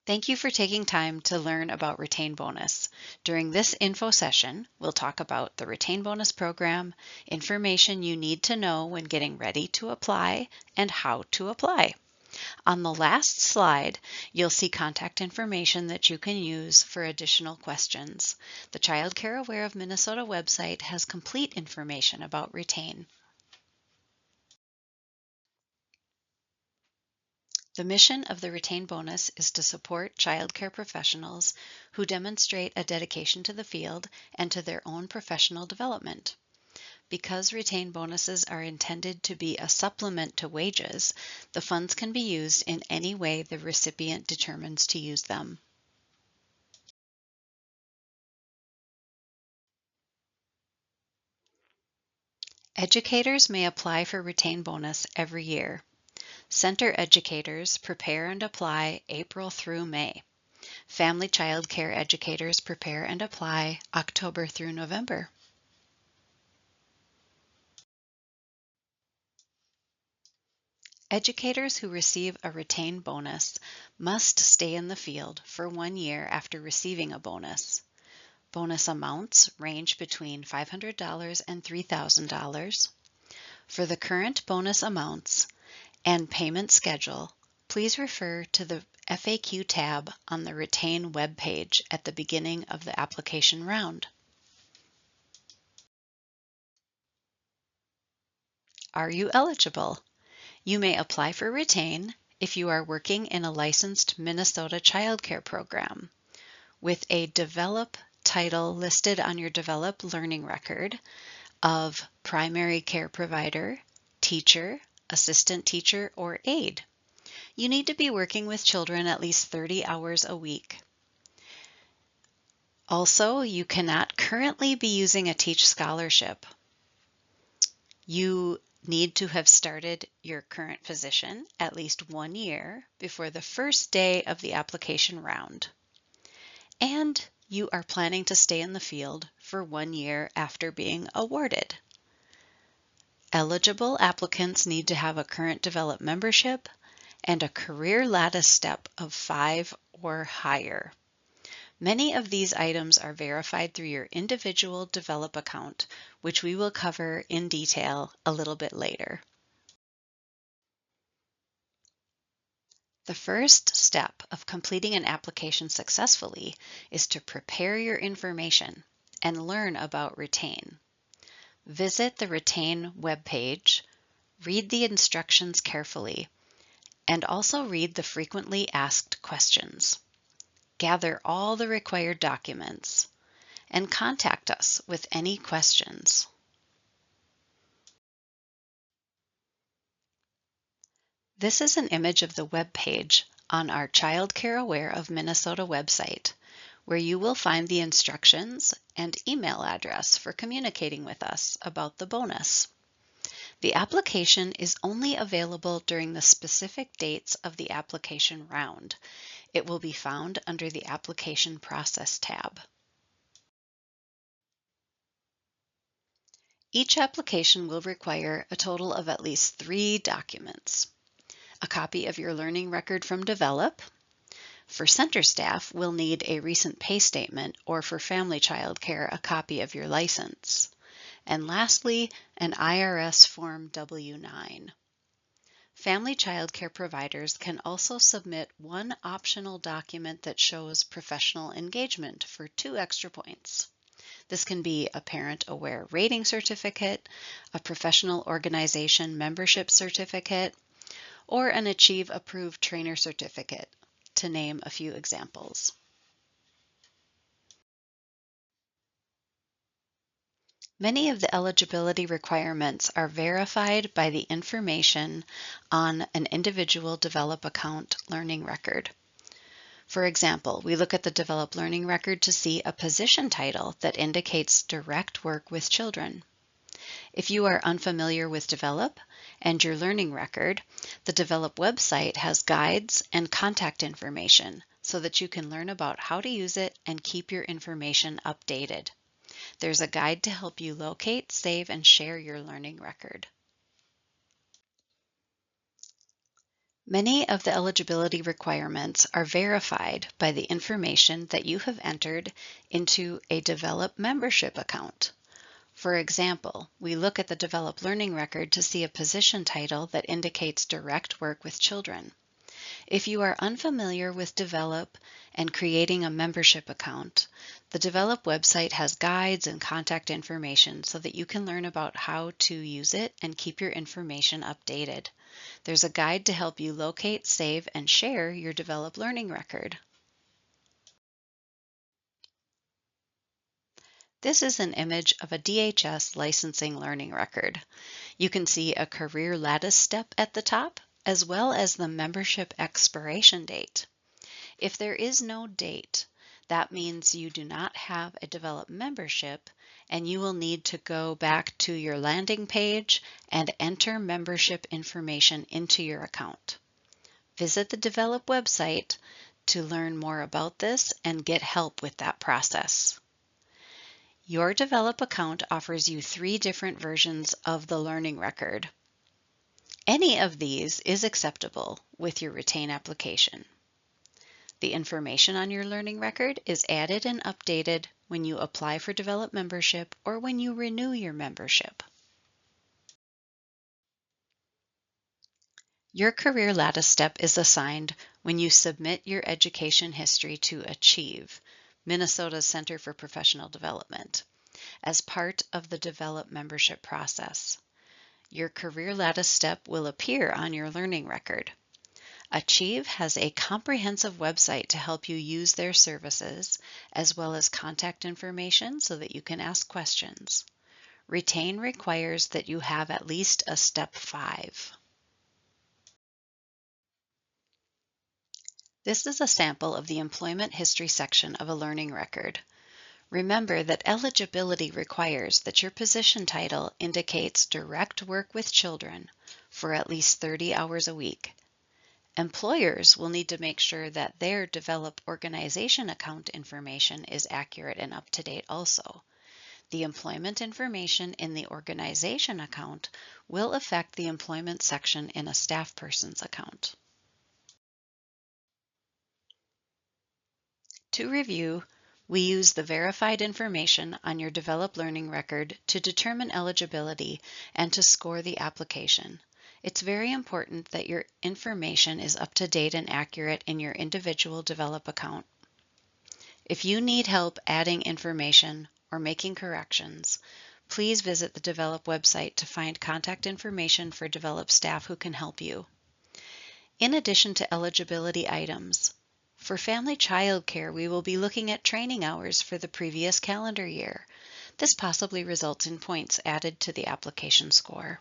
Thank you for taking time to learn about Retain Bonus. During this info session, we'll talk about the Retain Bonus program, information you need to know when getting ready to apply, and how to apply. On the last slide, you'll see contact information that you can use for additional questions. The Child Care Aware of Minnesota website has complete information about Retain. The mission of the Retain Bonus is to support child care professionals who demonstrate a dedication to the field and to their own professional development. Because Retain bonuses are intended to be a supplement to wages, the funds can be used in any way the recipient determines to use them. Educators may apply for Retain Bonus every year. Center educators prepare and apply April through May. Family child care educators prepare and apply October through November. Educators who receive a Retain bonus must stay in the field for 1 year after receiving a bonus. Bonus amounts range between $500 and $3,000. For the current bonus amounts and payment schedule, please refer to the FAQ tab on the Retain webpage at the beginning of the application round. Are you eligible? You may apply for Retain if you are working in a licensed Minnesota child care program with a DEVELOP title listed on your DEVELOP learning record of primary care provider, teacher, assistant teacher, or aide. You need to be working with children at least 30 hours a week. Also, you cannot currently be using a Teach Scholarship. You need to have started your current position at least 1 year before the first day of the application round. And you are planning to stay in the field for 1 year after being awarded. Eligible applicants need to have a current DEVELOP membership and a career lattice step of 5 or higher. Many of these items are verified through your individual DEVELOP account, which we will cover in detail a little bit later. The first step of completing an application successfully is to prepare your information and learn about Retain. Visit the Retain webpage, read the instructions carefully, and also read the frequently asked questions. Gather all the required documents and contact us with any questions. This is an image of the web page on our Child Care Aware of Minnesota website, where you will find the instructions and email address for communicating with us about the bonus. The application is only available during the specific dates of the application round. It will be found under the Application Process tab. Each application will require a total of at least 3 documents. A copy of your learning record from DEVELOP. For center staff, we'll need a recent pay statement, or for family child care, a copy of your license. And lastly, an IRS Form W-9. Family child care providers can also submit one optional document that shows professional engagement for 2 extra points. This can be a Parent Aware Rating Certificate, a professional organization membership certificate, or an Achieve Approved Trainer Certificate, to name a few examples. Many of the eligibility requirements are verified by the information on an individual DEVELOP account learning record. For example, we look at the DEVELOP learning record to see a position title that indicates direct work with children. If you are unfamiliar with DEVELOP and your learning record, the DEVELOP website has guides and contact information so that you can learn about how to use it and keep your information updated. There's a guide to help you locate, save, and share your learning record. Many of the eligibility requirements are verified by the information that you have entered into a Develop membership account. For example, we look at the Develop Learning Record to see a position title that indicates direct work with children. If you are unfamiliar with Develop and creating a membership account, the Develop website has guides and contact information so that you can learn about how to use it and keep your information updated. There's a guide to help you locate, save, and share your Develop Learning Record. This is an image of a DHS licensing learning record. You can see a career lattice step at the top, as well as the membership expiration date. If there is no date, that means you do not have a Develop membership, and you will need to go back to your landing page and enter membership information into your account. Visit the Develop website to learn more about this and get help with that process. Your Develop account offers you 3 different versions of the learning record. Any of these is acceptable with your REETAIN application. The information on your learning record is added and updated when you apply for Develop membership or when you renew your membership. Your career lattice step is assigned when you submit your education history to Achieve, Minnesota's Center for Professional Development, as part of the Develop membership process. Your career lattice step will appear on your learning record. Achieve has a comprehensive website to help you use their services, as well as contact information so that you can ask questions. REETAIN requires that you have at least a Step 5. This is a sample of the employment history section of a learning record. Remember that eligibility requires that your position title indicates direct work with children for at least 30 hours a week. Employers will need to make sure that their Develop organization account information is accurate and up to date also. The employment information in the organization account will affect the employment section in a staff person's account. To review, we use the verified information on your Develop learning record to determine eligibility and to score the application. It's very important that your information is up to date and accurate in your individual Develop account. If you need help adding information or making corrections, please visit the Develop website to find contact information for Develop staff who can help you. In addition to eligibility items, for family child care, we will be looking at training hours for the previous calendar year. This possibly results in points added to the application score.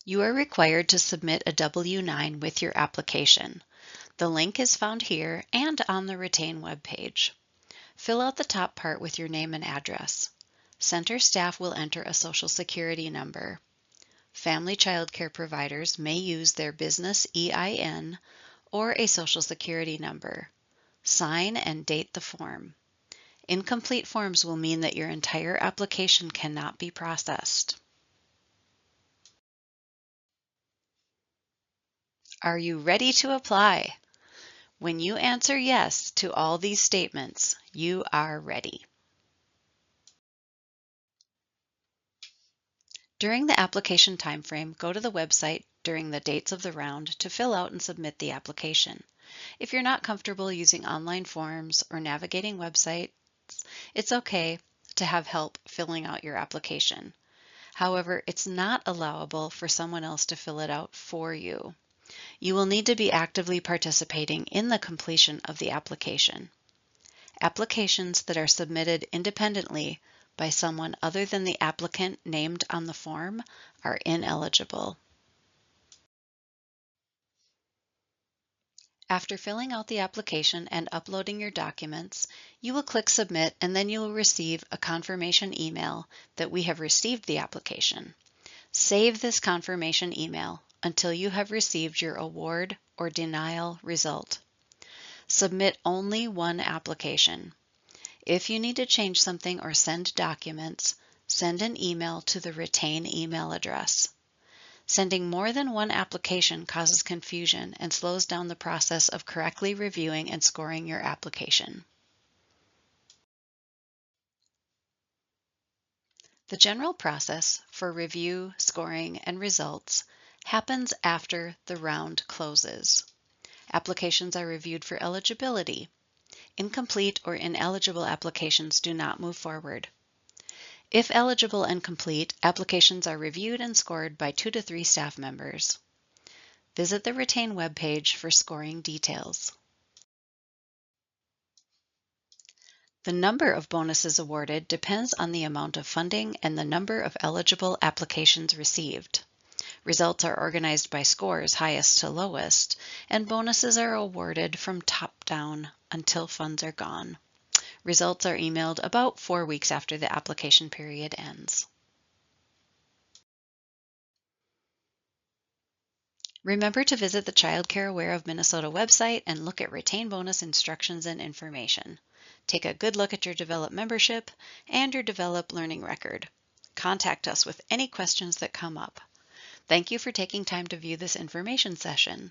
You are required to submit a W-9 with your application. The link is found here and on the REETAIN webpage. Fill out the top part with your name and address. Center staff will enter a Social Security number. Family child care providers may use their business EIN or a Social Security number. Sign and date the form. Incomplete forms will mean that your entire application cannot be processed. Are you ready to apply? When you answer yes to all these statements, you are ready. During the application timeframe, go to the website during the dates of the round to fill out and submit the application. If you're not comfortable using online forms or navigating websites, it's okay to have help filling out your application. However, it's not allowable for someone else to fill it out for you. You will need to be actively participating in the completion of the application. Applications that are submitted independently by someone other than the applicant named on the form are ineligible. After filling out the application and uploading your documents, you will click Submit and then you will receive a confirmation email that we have received the application. Save this confirmation email until you have received your award or denial result. Submit only one application. If you need to change something or send documents, Send an email to the REETAIN email address. Sending more than one application causes confusion and slows down the process of correctly reviewing and scoring your application. The general process for review, scoring, and results happens after the round closes. Applications are reviewed for eligibility. Incomplete or ineligible applications do not move forward. If eligible and complete, applications are reviewed and scored by 2 to 3 staff members. Visit the REETAIN webpage for scoring details. The number of bonuses awarded depends on the amount of funding and the number of eligible applications received. Results are organized by scores highest to lowest, and bonuses are awarded from top down until funds are gone. Results are emailed about 4 weeks after the application period ends. Remember to visit the Child Care Aware of Minnesota website and look at REETAIN bonus instructions and information. Take a good look at your Develop membership and your Develop learning record. Contact us with any questions that come up. Thank you for taking time to view this information session.